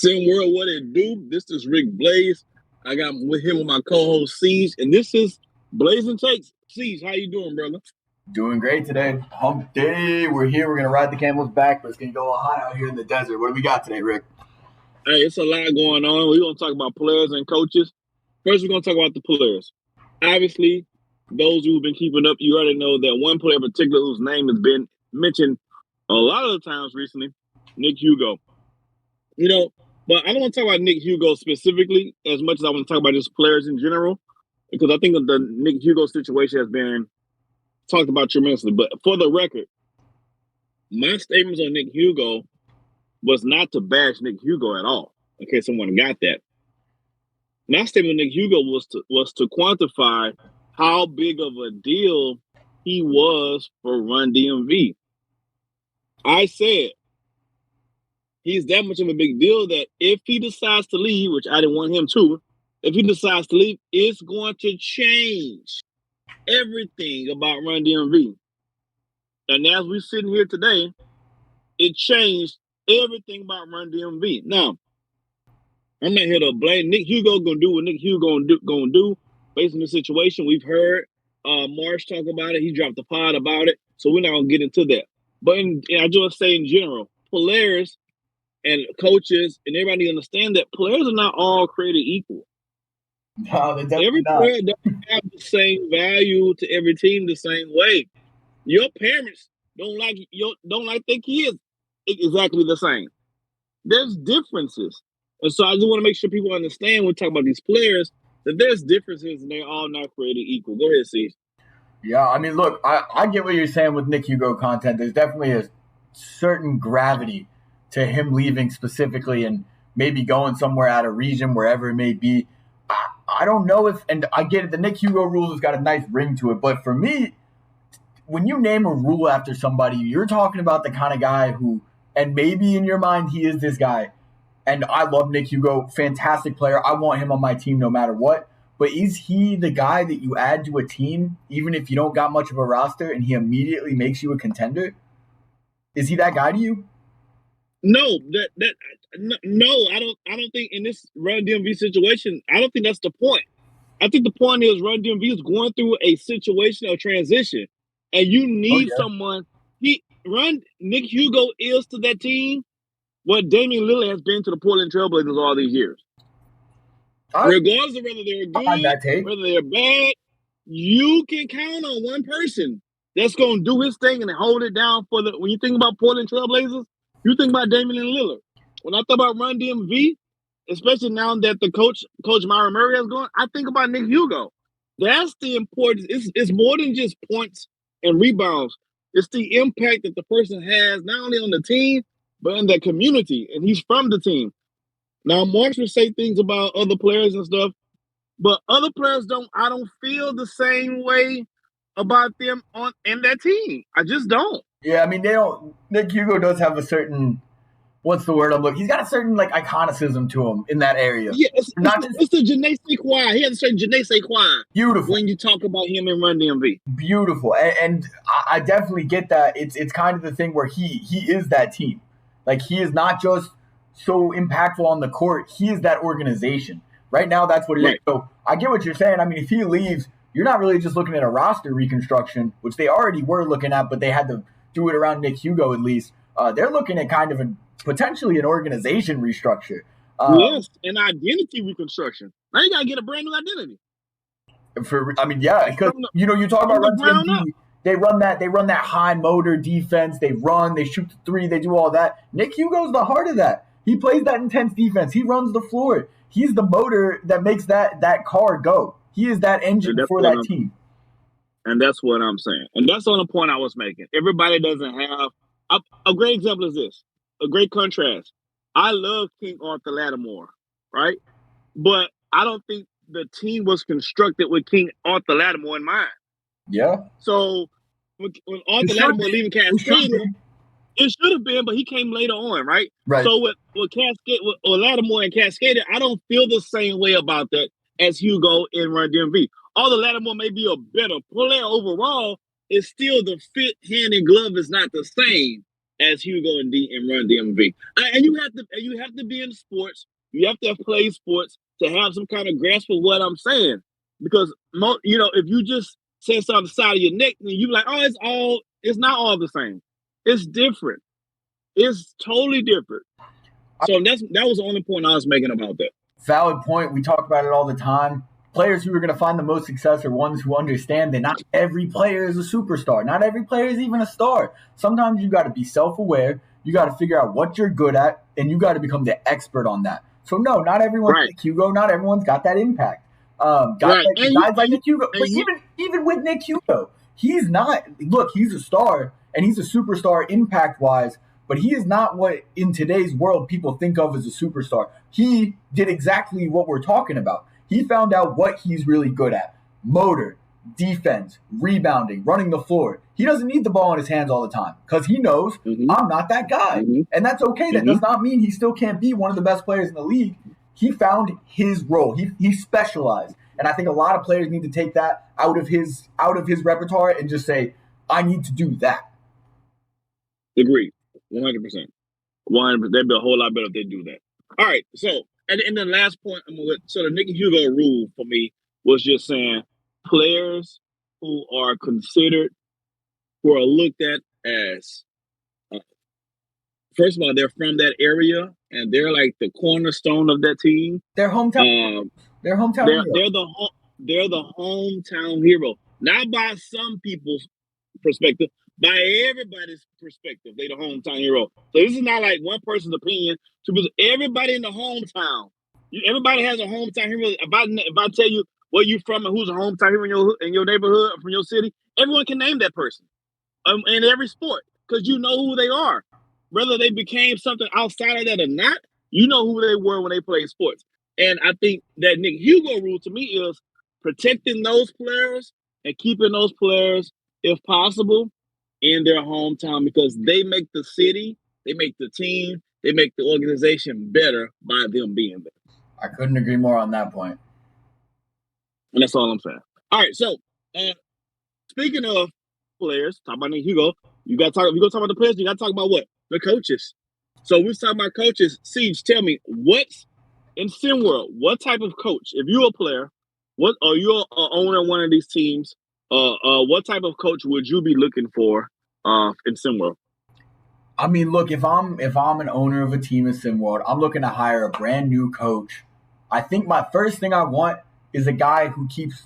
SimWorld, what it do? This is Rick Blaze. I got with him with my co-host Siege, and this is BLAZIN Takes. Siege, how you doing, brother? Doing great today. Hump day. We're here. We're gonna ride the camel's back, but it's gonna go hot out here in the desert. What do we got today, Rick? Hey, it's a lot going on. We're gonna talk about players and coaches. First, we're gonna talk about the players. Obviously, those who've been keeping up, you already know that one player in particular whose name has been mentioned a lot of the times recently, Nick Hugo. You know, but I don't want to talk about Nick Hugo specifically as much as I want to talk about just players in general, because I think the Nick Hugo situation has been talked about tremendously. But for the record, my statements on Nick Hugo was not to bash Nick Hugo at all, in case someone got that. My statement on Nick Hugo was to quantify how big of a deal he was for Run DMV. I said he's that much of a big deal that if he decides to leave, which I didn't want him to, if he decides to leave, it's going to change everything about Run DMV. And as we're sitting here today, it changed everything about Run DMV. Now, I'm not here to blame Nick Hugo. Gonna do what Nick Hugo gonna do based on the situation. We've heard Marsh talk about it. He dropped the pod about it, so we're not gonna get into that. But I just say in general, players and coaches and everybody need to understand that players are not all created equul. No, they're definitely Every not. player doesn't have the same value to every team the same way. Your parents don't like their kids exactly the same. There's differences. And so I just want to make sure people understand when we talk about these players that there's differences and they're all not created equal. Go ahead, Steve. Yeah, I mean, look, I get what you're saying with Nick Hugo content. There's definitely a certain gravity to him leaving specifically and maybe going somewhere out of region, wherever it may be. I don't know if, and I get it, the Nick Hugo rules has got a nice ring to it, but for me, when you name a rule after somebody, you're talking about the kind of guy who, and maybe in your mind he is this guy, and I love Nick Hugo, fantastic player. I want him on my team no matter what. But is he the guy that you add to a team, even if you don't got much of a roster, and he immediately makes you a contender? Is he that guy to you? No, no, I don't think in this Run DMV situation, I don't think that's the point. I think the point is Run DMV is going through a situation of transition, and you need someone. Nick Hugo is to that team what Damian Lillard has been to the Portland Trailblazers all these years. Regardless of whether they're good, whether they're bad, you can count on one person that's going to do his thing and hold it down for when you think about Portland Trailblazers, you think about Damian Lillard. When I thought about Run DMV, especially now that the coach Myron Murray has gone, I think about Nick Hugo. That's the importance. It's more than just points and rebounds. It's the impact that the person has not only on the team, but in the community, and he's from the team. Now, Marsh will say things about other players and stuff, but other players I don't feel the same way about them in that team. I just don't. Yeah, I mean, they don't. Nick Hugo does have a certain, what's the word I'm looking? He's got a certain like iconicism to him in that area. Yeah, it's the je ne sais quoi. He has a certain je ne sais quoi. Beautiful. When you talk about him in Run DMV. Beautiful, and I definitely get that. It's kind of the thing where he is that team. Like, he is not just so impactful on the court. He is that organization. Right now, that's what it is. So I get what you're saying. I mean, if he leaves, you're not really just looking at a roster reconstruction, which they already were looking at, but they had to do it around Nick Hugo at least. They're looking at kind of potentially an organization restructure. Yes, an identity reconstruction. Now you got to get a brand new identity. Because you talk about Run DMV. They run that high motor defense. They shoot the three, they do all that. Nick Hugo's the heart of that. He plays that intense defense. He runs the floor. He's the motor that makes that car go. He is that engine for that team. And that's what I'm saying. And that's on the point I was making. Everybody doesn't have a great example is this. A great contrast. I love King Arthur Lattimore, right? But I don't think the team was constructed with King Arthur Lattimore in mind. Yeah. So when Arthur Lattimore leaving Cascade, it should have been, but he came later on, right? Right. So with Lattimore and Cascade, I don't feel the same way about that as Hugo in Run DMV. Although Lattimore may be a better player overall, it's still the fit hand and glove is not the same. as Hugo and D and run DMV. And you have to be in sports. You have to have played sports to have some kind of grasp of what I'm saying. Because if you just say something on the side of your neck, then you like, it's not all the same. It's different. It's totally different. So that was the only point I was making about that. Valid point. We talk about it all the time. Players who are going to find the most success are ones who understand that not every player is a superstar. Not every player is even a star. Sometimes you got to be self-aware. You got to figure out what you're good at, and you got to become the expert on that. So no, not everyone's Right. like Hugo. Not everyone's got that impact. Guys like Nick Hugo, but even with Nick Hugo, he's not. Look, he's a star and he's a superstar impact-wise. But he is not what in today's world people think of as a superstar. He did exactly what we're talking about. He found out what he's really good at: motor, defense, rebounding, running the floor. He doesn't need the ball in his hands all the time because he knows I'm not that guy. And that's okay. That does not mean he still can't be one of the best players in the league. He found his role. He specialized. And I think a lot of players need to take that out of his repertoire and just say, I need to do that. Agreed. 100%. 100%. They'd be a whole lot better if they do that. All right. So, and the last point, so the Nick Hugo rule for me was just saying players who are considered, who are looked at as, first of all, they're from that area and they're like the cornerstone of that team. They're hometown. They're hometown. They're the hometown hero, not by some people's perspective, by everybody's perspective. They the hometown hero. So this is not like one person's opinion. Everybody in the hometown, everybody has a hometown hero. If I tell you where you from and who's a hometown hero in your neighborhood or from your city, everyone can name that person in every sport because you know who they are. Whether they became something outside of that or not, you know who they were when they played sports. And I think that Nick Hugo rule to me is protecting those players and keeping those players, if possible, in their hometown because they make the city, they make the team, they make the organization better by them being there. I couldn't agree more on that point. And that's all I'm saying. All right, so speaking of players, talk about Nick Hugo. We're gonna talk about the players. You gotta talk about what? The coaches. So we're talking about coaches. Siege, tell me, what's in SimWorld, what type of coach, if you're a player, what are you an owner of one of these teams? What type of coach would you be looking for in SimWorld? I mean, look, if I'm an owner of a team in SimWorld, I'm looking to hire a brand new coach. I think my first thing I want is a guy who keeps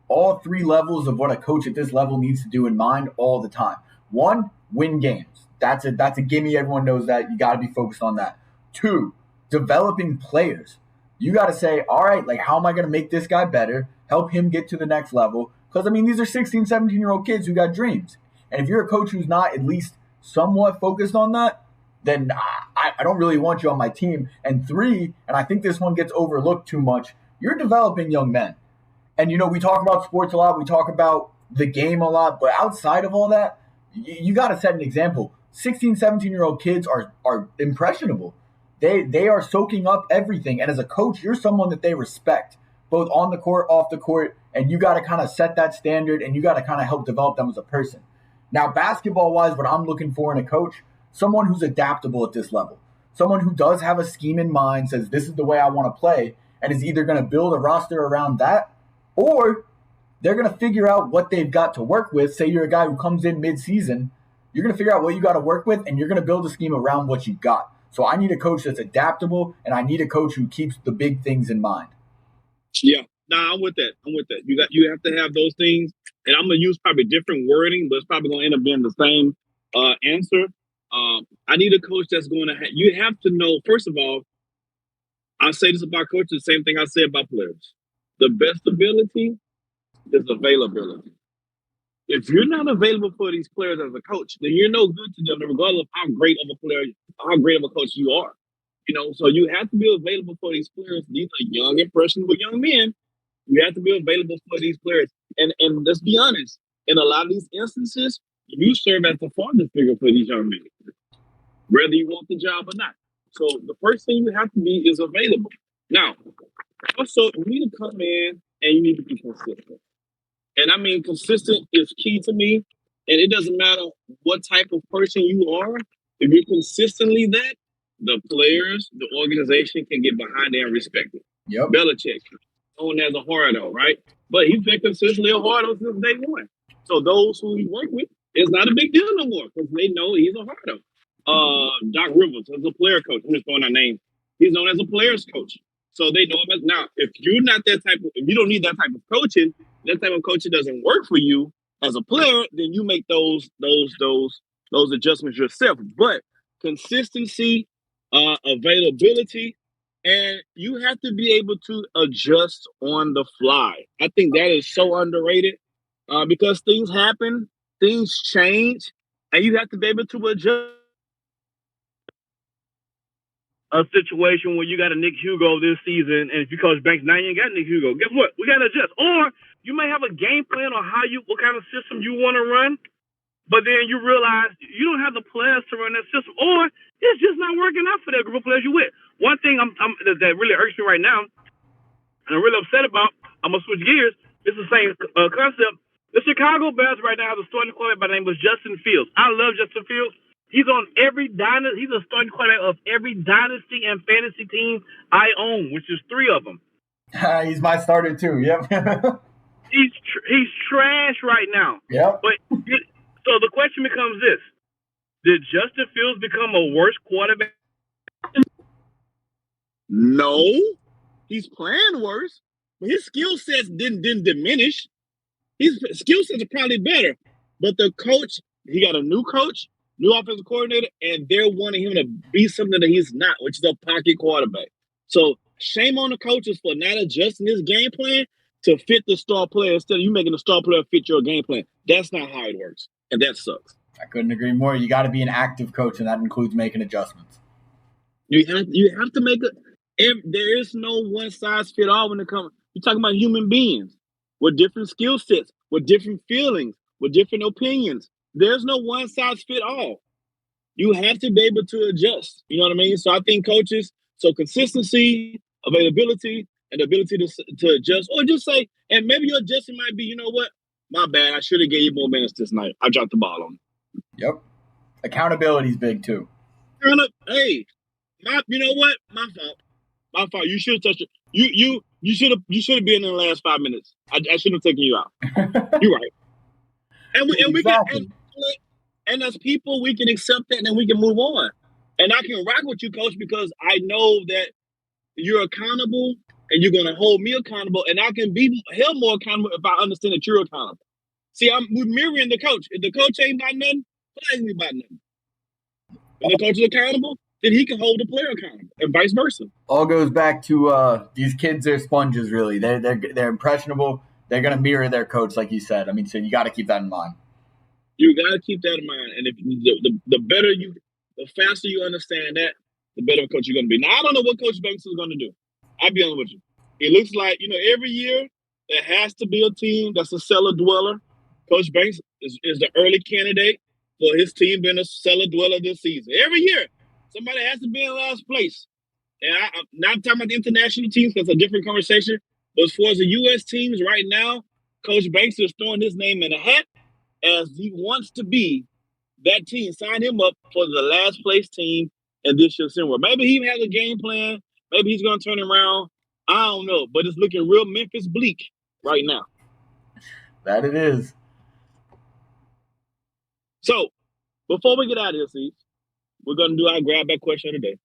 all three levels of what a coach at this level needs to do in mind all the time. One, win games. That's a gimme. Everyone knows that. You got to be focused on that. Two, developing players. You got to say, all right, like, how am I going to make this guy better? Help him get to the next level. Because, I mean, these are 16, 17-year-old kids who got dreams. And if you're a coach who's not at least somewhat focused on that, then I don't really want you on my team. And three, and I think this one gets overlooked too much, you're developing young men. And, we talk about sports a lot. We talk about the game a lot. But outside of all that, you got to set an example. 16, 17-year-old kids are impressionable. They are soaking up everything. And as a coach, you're someone that they respect, both on the court, off the court. And you got to kind of set that standard and you got to kind of help develop them as a person. Now, basketball-wise, what I'm looking for in a coach, someone who's adaptable at this level. Someone who does have a scheme in mind, says this is the way I want to play, and is either going to build a roster around that, or they're going to figure out what they've got to work with. Say you're a guy who comes in mid-season, you're going to figure out what you got to work with, and you're going to build a scheme around what you got. So I need a coach that's adaptable, and I need a coach who keeps the big things in mind. Yeah, I'm with that. You have to have those things, and I'm gonna use probably different wording, but it's probably gonna end up being the same answer. I need a coach that's going to. You have to know. First of all, I say this about coaches, the same thing I say about players. The best ability is availability. If you're not available for these players as a coach, then you're no good to them, regardless of how great of a player, how great of a coach you are. So you have to be available for these players. These are young, impressionable young men. You have to be available for these players. And let's be honest, in a lot of these instances, you serve as the father figure for these young men, whether you want the job or not. So the first thing you have to be is available. Now, also, you need to come in and you need to be consistent. And I mean, consistent is key to me. And it doesn't matter what type of person you are. If you're consistently that, the players, the organization can get behind it and respect it. Yep. Belichick, known as a hardo, right? But he's been consistently a hardo since day one. So those who he worked with, it's not a big deal no more because they know he's a hardo. Doc Rivers is a player coach. I'm just throwing that name. He's known as a players coach. So they know him as now. If you're not that type of, if you don't need that type of coaching, that type of coaching doesn't work for you as a player, then you make those adjustments yourself. But consistency, availability, and you have to be able to adjust on the fly. I think that is so underrated because things happen, things change, and you have to be able to adjust. A situation where you got a Nick Hugo this season, and if you coach Banks, now you ain't got Nick Hugo. Guess what? We got to adjust. Or you may have a game plan on what kind of system you want to run, but then you realize you don't have the players to run that system, or it's just not working out for that group of players you with. One thing that really irks me right now, and I'm really upset about, I'm going to switch gears. It's the same concept. The Chicago Bears right now have a starting quarterback by the name of Justin Fields. I love Justin Fields. He's on every dynasty. He's a starting quarterback of every dynasty and fantasy team I own, which is 3 of them. He's my starter too. Yep. He's trash right now. Yep. But so the question becomes this: did Justin Fields become a worse quarterback? No, he's playing worse, but his skill sets didn't diminish. His skill sets are probably better, but the coach, he got a new coach, new offensive coordinator, and they're wanting him to be something that he's not, which is a pocket quarterback. So shame on the coaches for not adjusting his game plan to fit the star player instead of you making the star player fit your game plan. That's not how it works, and that sucks. I couldn't agree more. You got to be an active coach, and that includes making adjustments. You have to make there is no one size fit all when it comes. You're talking about human beings with different skill sets, with different feelings, with different opinions. There's no one size fit all. You have to be able to adjust. You know what I mean? So I think coaches, so consistency, availability, and the ability to adjust, or just say, and maybe your adjustment might be, you know what? My bad. I should have gave you more minutes this night. I dropped the ball on you. Yep. Accountability is big too. Hey, you know what? My fault. My fault. You should have touched it. You should have been in the last 5 minutes. I shouldn't have taken you out. You're right. And we can, and as people, we can accept that and then we can move on. And I can rock with you, coach, because I know that you're accountable and you're gonna hold me accountable, and I can be held more accountable if I understand that you're accountable. See, we're mirroring the coach. If the coach ain't about nothing, play ain't about nothing. If the coach is accountable, then he can hold the player accountable, and vice versa. All goes back to these kids are sponges, really. They're impressionable. They're gonna mirror their coach, like you said. I mean, so you got to keep that in mind. You got to keep that in mind, and if the faster you understand that, the better coach you're gonna be. Now, I don't know what Coach Banks is gonna do. I'll be honest with you. It looks like every year there has to be a team that's a cellar dweller. Coach Banks is the early candidate for his team being a cellar dweller this season. Every year, somebody has to be in last place. And I'm not talking about the international teams, that's a different conversation. But as far as the U.S. teams right now, Coach Banks is throwing his name in a hat as he wants to be that team. Sign him up for the last place team in this year's SimWorld. Maybe he has a game plan. Maybe he's going to turn around. I don't know. But it's looking real Memphis bleak right now. That it is. So, before we get out of here, see, we're going to do our grab back question of the day.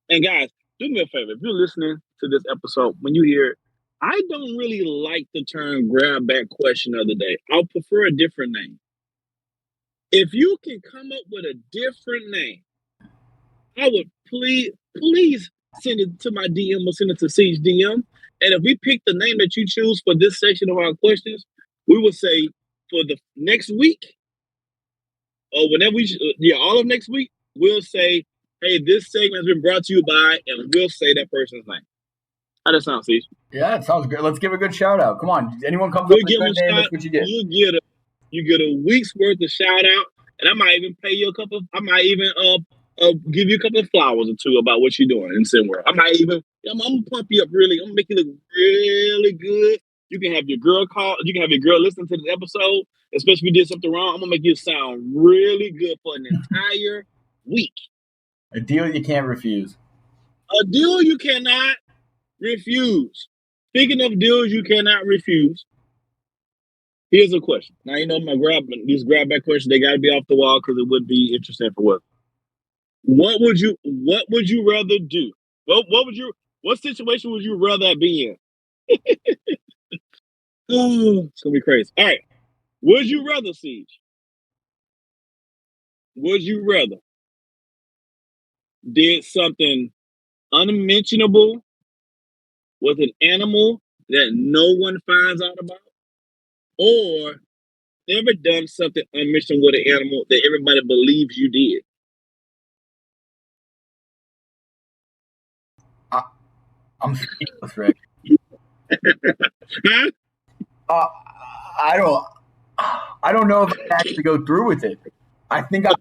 And guys, do me a favor. If you're listening to this episode, when you hear it, I don't really like the term grab back question of the day. I'll prefer a different name. If you can come up with a different name, I would please send it to my DM or send it to Siege DM. And if we pick the name that you choose for this section of our questions, we will say for the next week, or whenever all of next week, we'll say, hey, this segment has been brought to you by, and we'll say that person's name. How does that sound, Siege? Yeah, it sounds good. Let's give a good shout out. Come on. Anyone comes up with a good name, that's what you get. You get a week's worth of shout out, and I might even pay you I might even give you a couple of flowers or two about what you're doing in SimWorld. I'm gonna pump you up really. I'm gonna make you look really good. You can have your girl listen to this episode, especially if you did something wrong. I'm gonna make you sound really good for an entire week. A deal you can't refuse. A deal you cannot refuse. Speaking of deals you cannot refuse, here's a question. Now you know these grab back questions, they gotta be off the wall because it would be interesting for what. What would you rather do? What situation would you rather be in? Oh, it's gonna be crazy. All right. Would you rather, Siege? Would you rather did something unmentionable with an animal that no one finds out about, or never done something unmentionable with an animal that everybody believes you did? I'm speechless, Rick. Huh? I don't know if I can actually go through with it. I think I'm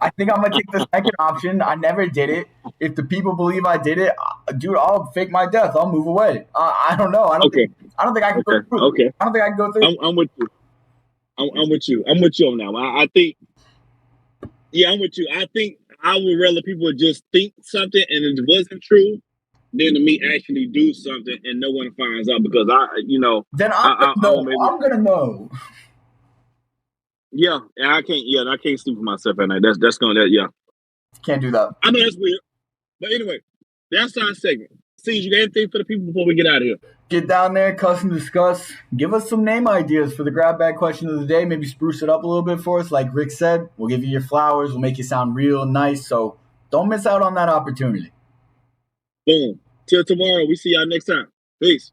gonna take the second option. I never did it. If the people believe I did it, dude, I'll fake my death. I'll move away. I don't know. Okay. I don't think I can go through. Okay. I don't think I can go through. I'm with you. I'm with you. I'm with you on that one. I think, yeah, I'm with you. I think I would rather people just think something and it wasn't true than to me actually do something and no one finds out because Then I'm gonna know. maybe, I'm gonna know. yeah, and I can't sleep for myself at night. That's gonna, yeah. Can't do that. I know that's weird, but anyway, that's our segment. See, you got anything for the people before we get out of here? Get down there, cuss and discuss. Give us some name ideas for the grab bag question of the day. Maybe spruce it up a little bit for us. Like Rick said, we'll give you your flowers. We'll make you sound real nice. So don't miss out on that opportunity. Boom. Till tomorrow. We see y'all next time. Peace.